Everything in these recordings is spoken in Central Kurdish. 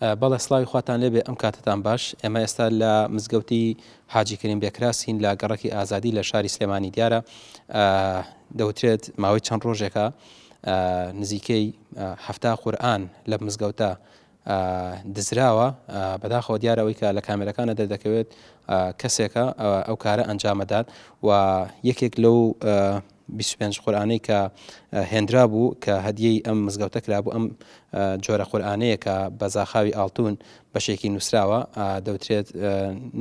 بەڵێ سڵاوی خواتان لێبێ ئەم کاتتان باش. ئێمە ئێستا لە مزگەوتی حاجی کەریم بێکراسین لە گەڕەکی ئازادی لە شاری سلێمانی. دیارە دەوترێت ماوەی چەند ڕۆژێکە نزیکەی 70 قورئان لە مزگەوتە دزراوە. بەداخەوە دیارەوەی کە لە کامێرەکانە دەردەکەوێت کەسێکە ئەو کارە ئەنجامەدات و یەکێک لەو 25 قورئانەی کە هێنرا بوو کە هەدیەی ئەم مزگەوتە کرابوو، ئەم جۆرە قورئانەیە کە بە زاخاوی ئاڵتون بەشێکی نووسراوە، دەوترێت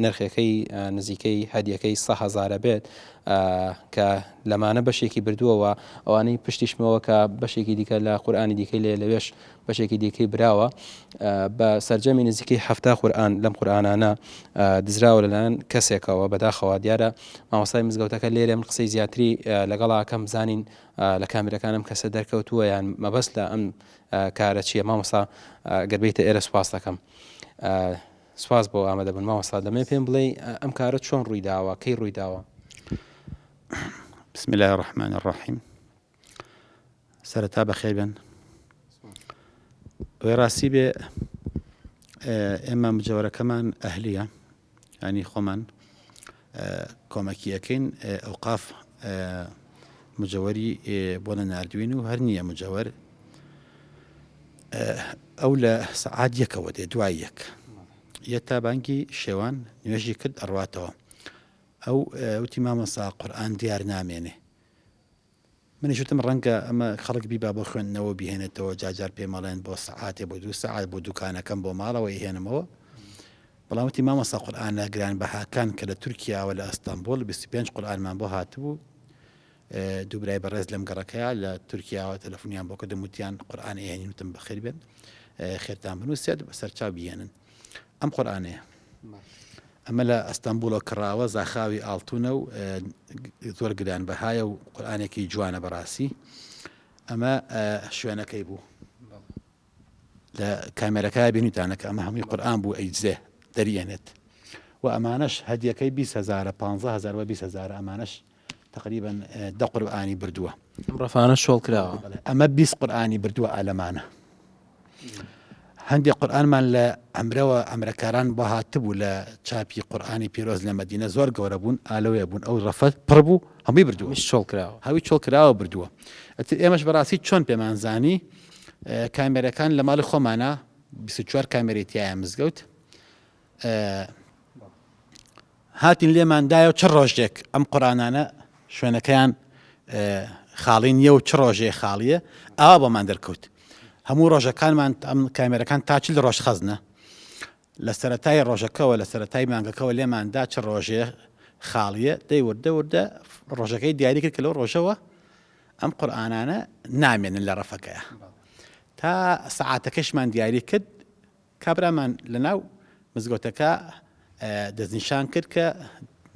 نرخەکەی نزیکەی هەدیەکەی 100,000 بێت کە لەمانە بەشێکی بردووەوە. ئەوانەی پشتیشمەوە کە بەشێکی دیکە لە قورئانی دیکەی لەوێش بەشێکی دیکەی براوە بە سەرجەمی نزیکەی 70 قورئان لەم قورئانانە دزراوە لەلایەن کەسێکەوە. بەداخەوە دیارە مامۆستای مزگەوتەکە لێرە من قسەی زیاتری لەگەڵاکەم زانین لە کامێرەکانم کەسە دەرکەوتووە یان مەبەست لە ئەم کارە چییە. مامۆستا گەربێتە ئێرە سوپاس دەکەم. سوپاس بۆ ئامادەبوون. مامۆستا دەمێ پێم بڵێ ئەم کارە چۆن ڕوویداوە، کەی ڕوویداوە؟ بسم الله الرحمن الرحيم. سەرەتا بەخێر بن. وێ ڕاستی بێ ئێمە مجەوەرەکەمان ئەهلیە، ینی خۆمان کۆمەکیەکەین ئەوقاف مجەوەری بۆ نەناردوین و هەر نییە مجەوەر ئەو لە سەعات یەکەوە دێ دوای یەک تا بانگی شێوان نوێژی کرد ئەڕواتەوە. ئەو وتی مامۆستا قورئان دیار نامێنێ. منیش وتم ڕەنگە ئەمە خەڵک بیبا بۆ خوێندنەوە بیهێنێتەوە، جاجار پێمەڵێن بۆ سەعاتێ بۆ 2 سەعات بۆ دوکانەکەم بۆ ماڵەوە ئیهێنمەوە. بەڵام وتی مامۆستا قورئانە گرانبەهاکان کە لە تورکیاوە لە ئەستانبوڵ 25 قورئانمان بۆ هاتبوو. دوو برای بەڕێز لەم گەڕەکەیە لە تورکیاوە تەلەفۆنیان بۆ کردم، وتیان قورئان ئێهێنین. وتم بەخێر بێن، خێرتان بنووسێت بەسەرچاو بهێنن. ئەم قورئانەیە ئەمە لە ئەستانبوڵەوە کڕاوە، زاخاوی ئاڵتونە و زۆر گرانبەهایە و قورئانێکی جوانە بەڕاستی. ئەمە شوێنەکەی بوو لە کامێرەکە بینیتانەکە ئەمە هەمووی قورئان بوو ئەیجزێ دەریێنێت و ئەمانەش هەدیەکەی 20,000 15,000 و 20,000 ئەمانەش تقریبا 10 قورئانی بردووە. ڕەفانە شۆڵ کراوە. ئەمە 20 قورئانی بردووە ئالەمانە. هەندێک قورئانمان لە ئەمرەوە ئەمرەکاران بۆ هاتبوو لە چاپی قورئانی پیرۆز لە مەدینە زۆر گەورە بوون، ئالەوێ بوون، ئەو ڕەفەت پڕ بوو هەمووی بردووە، شۆڵ کراوە، هەوی چۆڵ کراوە بردووە. ئێمەش بەڕاستی چۆن پێمانزانی کامێرەکان لە ماڵی خۆمانە 24 کامێرەی تایە مزگەوت هاتین لێماندایە و چ ڕۆژێک ئەم قورئانانە شوێنەکەیان خاڵی نییە و چ ڕۆژێ خاڵیە ئاوا بۆمان دەرکەوت. هەموو ڕۆژەکانمان ئەم کامێرەکان تاچل ڕۆژ خەزنە لە سەرەتای ڕۆژەکەەوە لە سەرەتای مانگەکەەوە لێماندا چ ڕۆژێ خاڵیە دەی وردە ڕۆژەکەی دیاری کرد کە لەو ڕۆژەوە ئەم قورئانانە نامێنن لە ڕەفەکەیە. تا سەعاتەکەشمان دیاری کرد، کابرامان لەناو مزگەوتەکە دەستنیشان کرد کە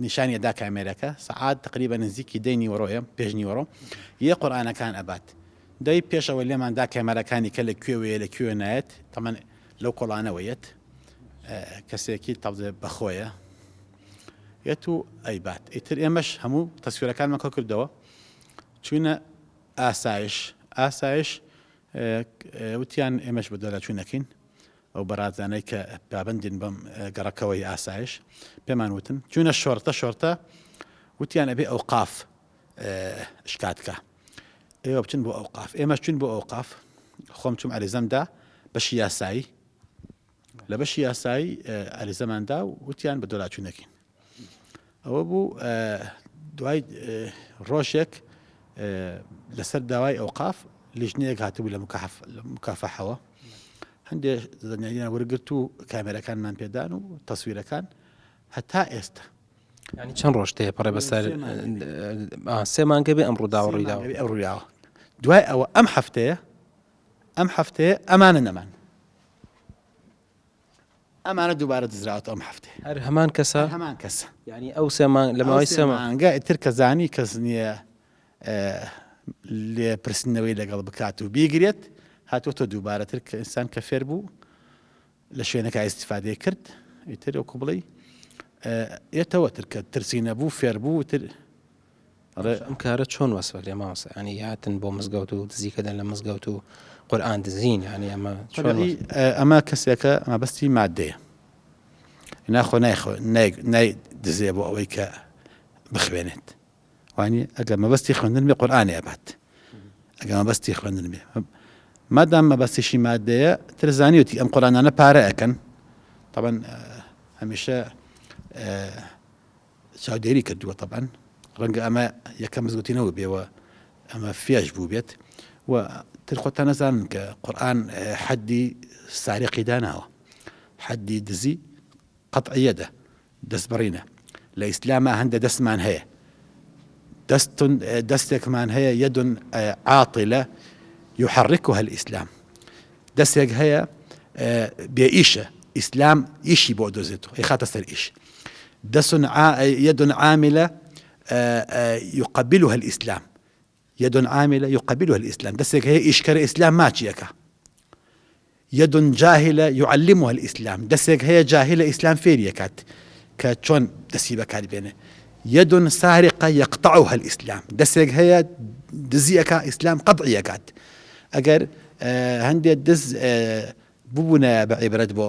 نیشانی ئەدا کامێرەکە سەعات تقریبا نزیکی 10 نیوەڕۆیە پێش نیوەڕۆ یە قورئانەکان ئەبات. دەی پێشەوە لێماندا کامێرەکانی کە لەکوێوەیە لەکوێ نایەت، تەمەن لەو کۆڵانەوەیەت کەسێکی تەڵێ بەخۆیە یەت و ئەیبات. ئیتر ئێمەش هەموو تەسویرەکانمان کۆ کردەوە، چوونە ئاسایش وتیان ئێمەش بە دەلا چوونەکەین ئەو بەڕازانەی کە پابەندین بەم گەڕەکەوەی ئاسایش پێمان وتن. چوونە شۆرتە وتیان ئەبێ ئەوقاف شکاتکە، ئێوە بچن بۆ ئەوقاف. ئێمەش چوین بۆ ئەوقاف، خۆم چوم ئەریزەمدا بەشی یاسایی، لە بەشی یاسایی ئەریزەماندا و وتیان بە دۆلا چوونەکەین. ئەوە بوو دوای ڕۆژێک لەسەر داوای ئەوقاف لیژنەیەک هاتبوو لە مکافەحەوە، هەندێک زانیاریان وەرگرت و کامێرەکانمان پێدان و تەسویرەکان هەتا ئێستا. ینی چەند ڕۆژ تێ پەڕێ بەسەر 3 مانگە بێ ئەم ڕووداوە ڕوویداوە. دوای ئەوە ئەم هەفتەیە ئەمانە نەمان، ئەمانە دووبارە دزراوەتەوە ئەم هەفتەیە. هەر هەمان کەسە ینی ئەو 3 مانگ لە ماوەی 3 مانگە ئیتر کە زانی کەس نییە لێ پرسنەوەی لەگەڵ بکات و بیگرێت، هاتوۆتە دووبارەتر کە ئینسان کە فێر بوو لە شوێنەکە ئیسیفادەی کرد، ئیتر وەکو بڵێ ئێتەوەتر کە ترسی نەبوو فێر بوو تر. ئەم کارە چۆن وەسفەکرێ مامۆستا؟ ینی هاتن بۆ مزگەوت و دزیکەدەن لە مزگەوت و قورآن دزین یعنی ئەمە ئەمە کەسێکە مەبەستی مادەیە ناخۆ نای دزێ بۆ ئەوەی کە بخوێنێت وانی ئەگەر مەبەستی خوێندن بێ قورآنی ئەبات ئەگەر مەبەستی خوێندن بێ مادام مەبەستیشی مادەیە ترزانیوتی ئەم قورآنانە پارە ئەەکەن طبعا هەمیشە چاودێری کردووە طبعا ڕەنگە ئەمە یەکەم مزگوتینەوە بێەوە ئەمە فێش بوو بێت و ترخۆتان نەزانن کە قورآن حەدی سارقی داناوە حەدی دزی قەتعیەدە دەستبڕینە لە ئیسلامە هەندە دەستمان هەیە دەستێکمان هەیە یەدون عاطلە يحركها الإسلام دەستێک هەیە بێ ئیشە ئیسلام ئیشی بۆ دۆزێتەوە خاتە سەر ئیش يد عاملة يقبلها الإسلام يد عاملة يقبلها الإسلام دەستێک هەیە ئیشکەرە ئیسلام ماچیەکە يد جاهلة يعلمها الإسلام دەستێک هەیە جاهلة ئیسلام فێریەکات کە چۆن دەستی بەکاربێنێ يد سارقة يقطعها الإسلام دەستێک هەیە دزیەکە ئیسلام قەطعیەکات ئەگەر هەندێک دز ببوونە بە عیبرەت بۆ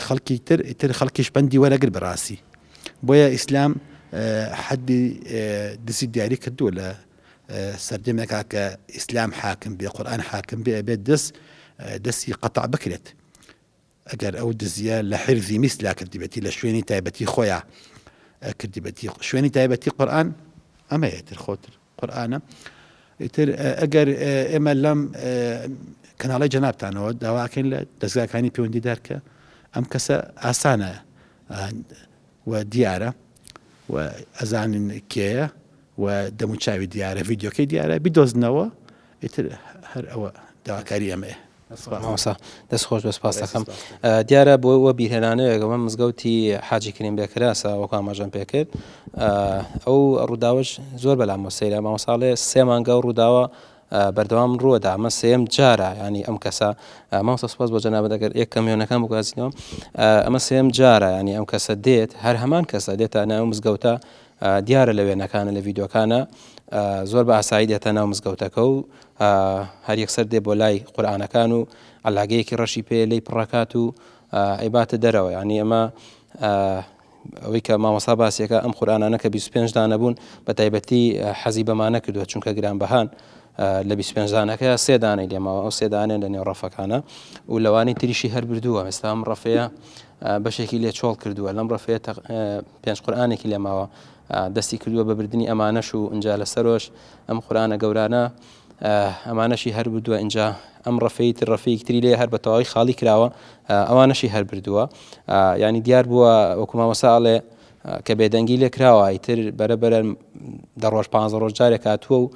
خەڵکی تر خەڵکیش بەندی وەرەگر بەڕاستی بۆیە ئیسلام حەدی دزی دیاری کردووە لە سەردەمێکا کە ئیسلام حاکم بێ قورآن حاکم بێ بێت دەستی قەتع بکرێت ئەگەر ئەو دزیە لە حرزی میسلا کردیبەتی لە شوێنی تایبەتی خۆیان کردیبەتی شوێنی تایبەتی قورآن ئەمەیە تر خۆتر قورآنە ئیتر ئەگەر ئێمە لەم کەناڵی جەنابتانەوە داواکەین لە دەستگاکانی پەیوەندیدار کە ئەم کەسە ئاسانە و دیارە و ئەزانن کێیە و دەموچاوی دیارە ڤیدیۆکەی دیارە بیدۆزنەوە ئیتر هەر ئەوە داواکاری ئەمەیە دەست خۆش بەس پاس دەکەم دیارە بۆ ئەوە بیرهێنانەیەگەمە مزگەوتی حاجی کریم بێکراسە وەکو ئاماژەم پێکرد ئەو ڕووداوەش زۆر بەلام وەسەیرە مامۆساڵێ 3 مانگە ڕووداوە بەردەوام ڕووەدا ئەمە سێم جارە ینی ئەم کەسە مامۆستا سوپاس بۆ جەنابەت دەگەر یەک کەمیۆنەکان بگوازینەوە ئەمە سێم جارە ینی ئەم کەسە دێت هەر هەمان کەسە دێتە ناو مزگەوتە دیارە لە وێنەکانە لە ڤیددیۆکانە زۆر بە ئاسایی دێتە ناو مزگەوتەکە و هەر یەکسەر دێ بۆ لای قورآنەکان و ئەلاگەیەکی ڕەشی پێ لی پڕەکات و ئەیباتە دەرەوە ینی ئەمە ئەوەی کە مامۆستا باسیەکە ئەم قورآنانە کە 25 دانە بوون بە تایبەتی حەزی بەمانە کردووە چونکە گرانبەهان لە 25 دانەکە 3 دانەی لێماوە ئەو 3 دانێن لە نێو ڕەفەکانە و لەوانی تریشی هەر بردووە ئێستا ئەم ڕەفەیە بەشێکی لێ چۆڵ کردووە لەم ڕەفەیە 5 قورآنێکی لێماوە دەستی کردووە بە بردننی ئەمانەش و ئینجا لەسەرۆش ئەم قورآنە گەورانە ئەمانەشی هەر بردووە اینجا ئەم ڕەفەیەکی تری لێ هەر بە تەواوی خاڵی کراوە ئەوانەشی هەر بردووە ینی دیار بووە وەکو مامۆساڵێ کە بێدەنگی لێ کراوە ئیتر بەرەبەرە 10 ڕۆژ 15 ڕۆژ جارێک هاتووە و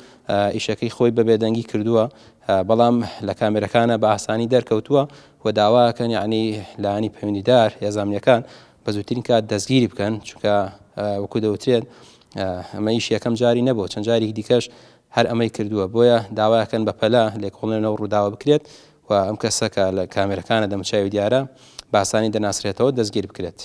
ئیشەکەی خۆی بە بێدەنگی کردووە بەڵام لە کامێرەکانە بە ئاسانی دەرکەوتووە و داواکەن یعنی لانی پەیوەندیدار هێزانامیەکان بە زووترین کات دەستگیری بکەن چونکە وەکو دەوترێت ئەمە ئیش یەکەم جاری نەبووە چەند جارێکی دیکەش هەر ئەمەی کردووە بۆیە داواکەن بە پەلا لێکۆڵێنەوە ڕووداوە بکرێت و ئەم کەسەکە لە کامێرەکانە دەموچاوی دیارە بە ئاسانی دەناسرێتەوە دەستگیر بکرێت.